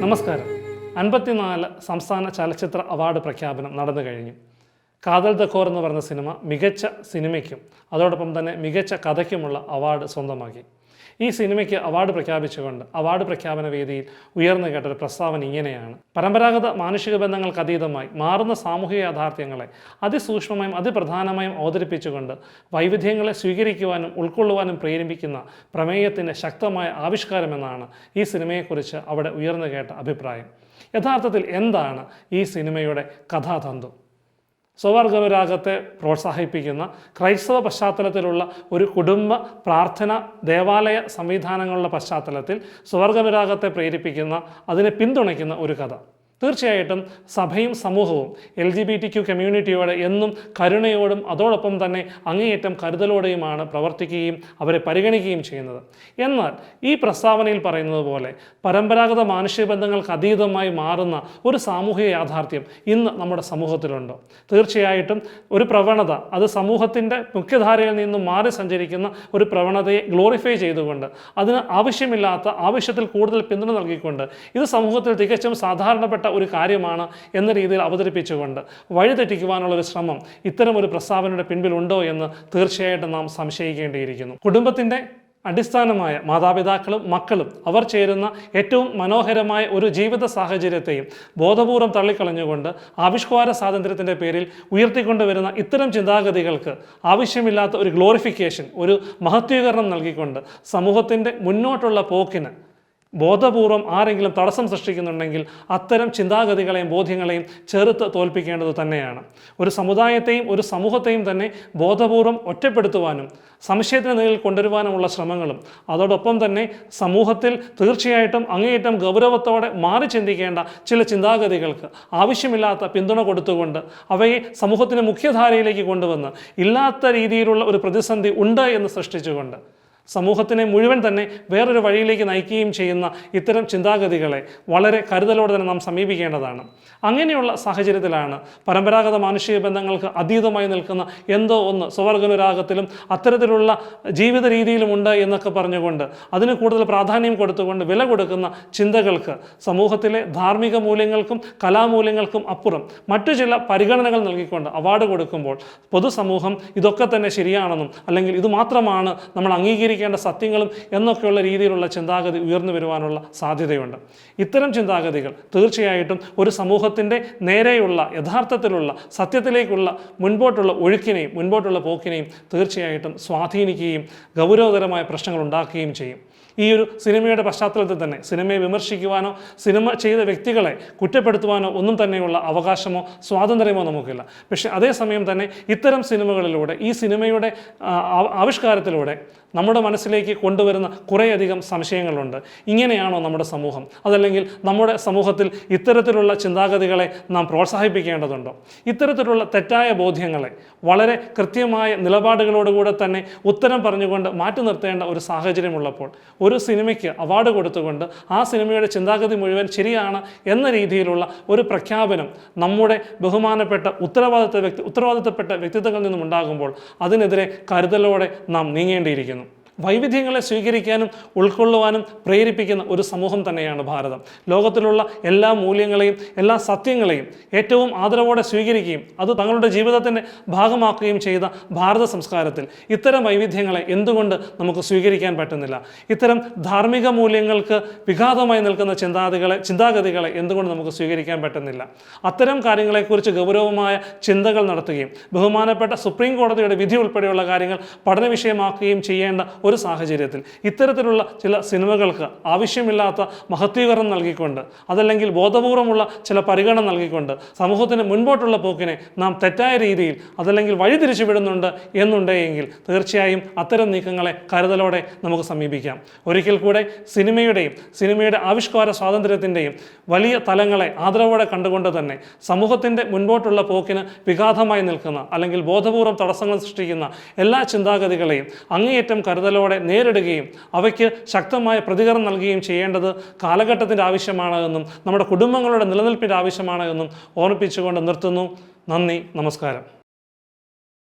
നമസ്കാരം. 54 സംസ്ഥാന ചലച്ചിത്ര അവാർഡ് പ്രഖ്യാപനം നടന്നു കഴിഞ്ഞു. കാതൽ ദക്കോർ എന്ന് പറഞ്ഞ സിനിമ മികച്ച സിനിമയ്ക്കും അതോടൊപ്പം തന്നെ മികച്ച കഥയ്ക്കുമുള്ള അവാർഡ് സ്വന്തമാക്കി. ഈ സിനിമയ്ക്ക് അവാർഡ് പ്രഖ്യാപിച്ചുകൊണ്ട് അവാർഡ് പ്രഖ്യാപന വേദിയിൽ ഉയർന്നു കേട്ടൊരു പ്രസ്താവന ഇങ്ങനെയാണ്: പരമ്പരാഗത മാനുഷിക ബന്ധങ്ങൾക്ക് അതീതമായി മാറുന്ന സാമൂഹിക യാഥാർത്ഥ്യങ്ങളെ അതിസൂക്ഷ്മമായും അതിപ്രധാനമായും അവതരിപ്പിച്ചുകൊണ്ട് വൈവിധ്യങ്ങളെ സ്വീകരിക്കുവാനും ഉൾക്കൊള്ളുവാനും പ്രേരിപ്പിക്കുന്ന പ്രമേയത്തിൻ്റെ ശക്തമായ ആവിഷ്കാരമെന്നാണ് ഈ സിനിമയെക്കുറിച്ച് അവിടെ ഉയർന്നു കേട്ട അഭിപ്രായം. യഥാർത്ഥത്തിൽ എന്താണ് ഈ സിനിമയുടെ കഥാതന്തു? സ്വവർഗനുരാഗത്തെ പ്രോത്സാഹിപ്പിക്കുന്ന ക്രൈസ്തവ പശ്ചാത്തലത്തിലുള്ള ഒരു കുടുംബ പ്രാർത്ഥന ദേവാലയ സംവിധാനങ്ങളുടെ പശ്ചാത്തലത്തിൽ സ്വവർഗനുരാഗത്തെ പ്രേരിപ്പിക്കുന്ന, അതിനെ പിന്തുണയ്ക്കുന്ന ഒരു കഥ. തീർച്ചയായിട്ടും സഭയും സമൂഹവും LGBTQ കമ്മ്യൂണിറ്റിയോട് എന്നും കരുണയോടും അതോടൊപ്പം തന്നെ അങ്ങേയറ്റം കരുതലോടെയുമാണ് പ്രവർത്തിക്കുകയും അവരെ പരിഗണിക്കുകയും ചെയ്യുന്നത്. എന്നാൽ ഈ പ്രസ്താവനയിൽ പറയുന്നത് പോലെ പരമ്പരാഗത മാനുഷിക ബന്ധങ്ങൾക്ക് അതീതമായി മാറുന്ന ഒരു സാമൂഹിക യാഥാർത്ഥ്യം ഇന്ന് നമ്മുടെ സമൂഹത്തിലുണ്ടോ? തീർച്ചയായിട്ടും ഒരു പ്രവണത, അത് സമൂഹത്തിൻ്റെ മുഖ്യധാരയിൽ നിന്നും മാറി സഞ്ചരിക്കുന്ന ഒരു പ്രവണതയെ ഗ്ലോറിഫൈ ചെയ്തുകൊണ്ട് അതിന് ആവശ്യത്തിൽ കൂടുതൽ പിന്തുണ നൽകിക്കൊണ്ട് ഇത് സമൂഹത്തിൽ തികച്ചും സാധാരണപ്പെട്ട ഒരു കാര്യമാണ് എന്ന രീതിയിൽ അവതരിപ്പിച്ചുകൊണ്ട് വഴിതെറ്റിക്കുവാനുള്ളൊരു ശ്രമം ഇത്തരം ഒരു പ്രസ്താവനയുടെ പിൻപിലുണ്ടോ എന്ന് തീർച്ചയായിട്ടും നാം സംശയിക്കേണ്ടിയിരിക്കുന്നു. കുടുംബത്തിൻ്റെ അടിസ്ഥാനമായ മാതാപിതാക്കളും മക്കളും അവർ ചേരുന്ന ഏറ്റവും മനോഹരമായ ഒരു ജീവിത സാഹചര്യത്തെയും ബോധപൂർവം തള്ളിക്കളഞ്ഞുകൊണ്ട് ആവിഷ്കാര സ്വാതന്ത്ര്യത്തിൻ്റെ പേരിൽ ഉയർത്തിക്കൊണ്ടുവരുന്ന ഇത്തരം ചിന്താഗതികൾക്ക് ആവശ്യമില്ലാത്ത ഒരു ഗ്ലോറിഫിക്കേഷൻ, ഒരു മഹത്വീകരണം നൽകിക്കൊണ്ട് സമൂഹത്തിൻ്റെ മുന്നോട്ടുള്ള പോക്കിന് ബോധപൂർവം ആരെങ്കിലും തടസ്സം സൃഷ്ടിക്കുന്നുണ്ടെങ്കിൽ അത്തരം ചിന്താഗതികളെയും ബോധ്യങ്ങളെയും ചെറുത്ത് തോൽപ്പിക്കേണ്ടത് തന്നെയാണ്. ഒരു സമുദായത്തെയും ഒരു സമൂഹത്തെയും തന്നെ ബോധപൂർവം ഒറ്റപ്പെടുത്തുവാനും സംശയത്തിന് നിലയിൽ കൊണ്ടുവരുവാനുമുള്ള ശ്രമങ്ങളും അതോടൊപ്പം തന്നെ സമൂഹത്തിൽ തീർച്ചയായിട്ടും അങ്ങേയറ്റം ഗൗരവത്തോടെ മാറി ചിന്തിക്കേണ്ട ചില ചിന്താഗതികൾക്ക് ആവശ്യമില്ലാത്ത പിന്തുണ കൊടുത്തുകൊണ്ട് അവയെ സമൂഹത്തിൻ്റെ മുഖ്യധാരയിലേക്ക് കൊണ്ടുവന്ന് ഇല്ലാത്ത രീതിയിലുള്ള ഒരു പ്രതിസന്ധി ഉണ്ട് എന്ന് സൃഷ്ടിച്ചുകൊണ്ട് സമൂഹത്തിനെ മുഴുവൻ തന്നെ വേറൊരു വഴിയിലേക്ക് നയിക്കുകയും ചെയ്യുന്ന ഇത്തരം ചിന്താഗതികളെ വളരെ കരുതലോടെ തന്നെ നാം സമീപിക്കേണ്ടതാണ്. അങ്ങനെയുള്ള സാഹചര്യത്തിലാണ് പരമ്പരാഗത മാനുഷിക ബന്ധങ്ങൾക്ക് അതീതമായി നിൽക്കുന്ന എന്തോ ഒന്ന് സ്വവർഗനുരാഗത്തിലും അത്തരത്തിലുള്ള ജീവിത രീതിയിലുമുണ്ട് എന്നൊക്കെ പറഞ്ഞുകൊണ്ട് അതിന് കൂടുതൽ പ്രാധാന്യം കൊടുത്തുകൊണ്ട് വില കൊടുക്കുന്ന ചിന്തകൾക്ക് സമൂഹത്തിലെ ധാർമ്മിക മൂല്യങ്ങൾക്കും കലാമൂല്യങ്ങൾക്കും അപ്പുറം മറ്റു ചില പരിഗണനകൾ നൽകിക്കൊണ്ട് അവാർഡ് കൊടുക്കുമ്പോൾ പൊതുസമൂഹം ഇതൊക്കെ തന്നെ ശരിയാണെന്നും അല്ലെങ്കിൽ ഇത് മാത്രമാണ് നമ്മൾ അംഗീകരിക്കേണ്ട സത്യങ്ങളും എന്നൊക്കെയുള്ള രീതിയിലുള്ള ചിന്താഗതി ഉയർന്നു വരുവാനുള്ള സാധ്യതയുണ്ട്. ഇത്തരം ചിന്താഗതികൾ തീർച്ചയായിട്ടും ഒരു സമൂഹത്തിൻ്റെ നേരെയുള്ള യഥാർത്ഥത്തിലുള്ള സത്യത്തിലേക്കുള്ള മുൻപോട്ടുള്ള ഒഴുക്കിനെയും മുൻപോട്ടുള്ള പോക്കിനെയും തീർച്ചയായിട്ടും സ്വാധീനിക്കുകയും ഗൗരവതരമായ പ്രശ്നങ്ങൾ ഉണ്ടാക്കുകയും ചെയ്യും. ഈ ഒരു സിനിമയുടെ പശ്ചാത്തലത്തിൽ തന്നെ സിനിമയെ വിമർശിക്കുവാനോ സിനിമ ചെയ്ത വ്യക്തികളെ കുറ്റപ്പെടുത്തുവാനോ ഒന്നും തന്നെയുള്ള അവകാശമോ സ്വാതന്ത്ര്യമോ നമുക്കില്ല. പക്ഷേ അതേസമയം തന്നെ ഇത്തരം സിനിമകളിലൂടെ ഈ സിനിമയുടെ ആവിഷ്കാരത്തിലൂടെ നമ്മുടെ മനസ്സിലേക്ക് കൊണ്ടുവരുന്ന കുറേയധികം സംശയങ്ങളുണ്ട്. ഇങ്ങനെയാണോ നമ്മുടെ സമൂഹം? അതല്ലെങ്കിൽ നമ്മുടെ സമൂഹത്തിൽ ഇത്തരത്തിലുള്ള ചിന്താഗതികളെ നാം പ്രോത്സാഹിപ്പിക്കേണ്ടതുണ്ടോ? ഇത്തരത്തിലുള്ള തെറ്റായ ബോധ്യങ്ങളെ വളരെ കൃത്യമായ നിലപാടുകളോടുകൂടെ തന്നെ ഉത്തരം പറഞ്ഞുകൊണ്ട് മാറ്റി നിർത്തേണ്ട ഒരു സാഹചര്യമുള്ളപ്പോൾ ഒരു സിനിമയ്ക്ക് അവാർഡ് കൊടുത്തുകൊണ്ട് ആ സിനിമയുടെ ചിന്താഗതി മുഴുവൻ ശരിയാണ് എന്ന രീതിയിലുള്ള ഒരു പ്രഖ്യാപനം നമ്മുടെ ബഹുമാനപ്പെട്ട ഉത്തരവാദിത്തപ്പെട്ട വ്യക്തിത്വങ്ങളിൽ നിന്നും ഉണ്ടാകുമ്പോൾ അതിനെതിരെ കരുതലോടെ നാം നീങ്ങേണ്ടിയിരിക്കുന്നു. വൈവിധ്യങ്ങളെ സ്വീകരിക്കാനും ഉൾക്കൊള്ളുവാനും പ്രേരിപ്പിക്കുന്ന ഒരു സമൂഹം തന്നെയാണ് ഭാരതം. ലോകത്തിലുള്ള എല്ലാ മൂല്യങ്ങളെയും എല്ലാ സത്യങ്ങളെയും ഏറ്റവും ആദരവോടെ സ്വീകരിക്കുകയും അത് തങ്ങളുടെ ജീവിതത്തിൻ്റെ ഭാഗമാക്കുകയും ചെയ്ത ഭാരത സംസ്കാരത്തിൽ ഇത്തരം വൈവിധ്യങ്ങളെ എന്തുകൊണ്ട് നമുക്ക് സ്വീകരിക്കാൻ പറ്റുന്നില്ല? ഇത്തരം ധാർമ്മിക മൂല്യങ്ങൾക്ക് വിഘാതമായി നിൽക്കുന്ന ചിന്താഗതികളെ എന്തുകൊണ്ട് നമുക്ക് സ്വീകരിക്കാൻ പറ്റുന്നില്ല? അത്തരം കാര്യങ്ങളെക്കുറിച്ച് ഗൗരവമായ ചിന്തകൾ നടത്തുകയും ബഹുമാനപ്പെട്ട സുപ്രീം കോടതിയുടെ വിധി ഉൾപ്പെടെയുള്ള കാര്യങ്ങൾ പഠന വിഷയമാക്കുകയും ചെയ്യേണ്ട ഒരു സാഹചര്യത്തിൽ ഇത്തരത്തിലുള്ള ചില സിനിമകൾക്ക് ആവശ്യമില്ലാത്ത മഹത്വീകരണം നൽകിക്കൊണ്ട് അതല്ലെങ്കിൽ ബോധപൂർവമുള്ള ചില പരിഗണന നൽകിക്കൊണ്ട് സമൂഹത്തിന് മുൻപോട്ടുള്ള പോക്കിനെ നാം തെറ്റായ രീതിയിൽ അതല്ലെങ്കിൽ വഴിതിരിച്ചു വിടുന്നുണ്ട് എന്നുണ്ടെങ്കിൽ തീർച്ചയായും അത്തരം നീക്കങ്ങളെ കരുതലോടെ നമുക്ക് സമീപിക്കാം. ഒരിക്കൽ കൂടെ സിനിമയുടെ ആവിഷ്കാര സ്വാതന്ത്ര്യത്തിൻ്റെയും വലിയ തലങ്ങളെ ആദരവോടെ കണ്ടുകൊണ്ട് തന്നെ സമൂഹത്തിൻ്റെ മുൻപോട്ടുള്ള പോക്കിന് വിഘാതമായി നിൽക്കുന്ന അല്ലെങ്കിൽ ബോധപൂർവം തടസ്സങ്ങൾ സൃഷ്ടിക്കുന്ന എല്ലാ ചിന്താഗതികളെയും അങ്ങേയറ്റം കരുതലോടെ നേരിടുകയും അവയ്ക്ക് ശക്തമായ പ്രതികരണം നൽകുകയും ചെയ്യേണ്ടത് കാലഘട്ടത്തിൻ്റെ ആവശ്യമാണ് എന്നും നമ്മുടെ കുടുംബങ്ങളുടെ നിലനിൽപ്പിൻ്റെ ആവശ്യമാണ് എന്നും ഓർമ്മിപ്പിച്ചുകൊണ്ട് നിർത്തുന്നു. നന്ദി, നമസ്കാരം.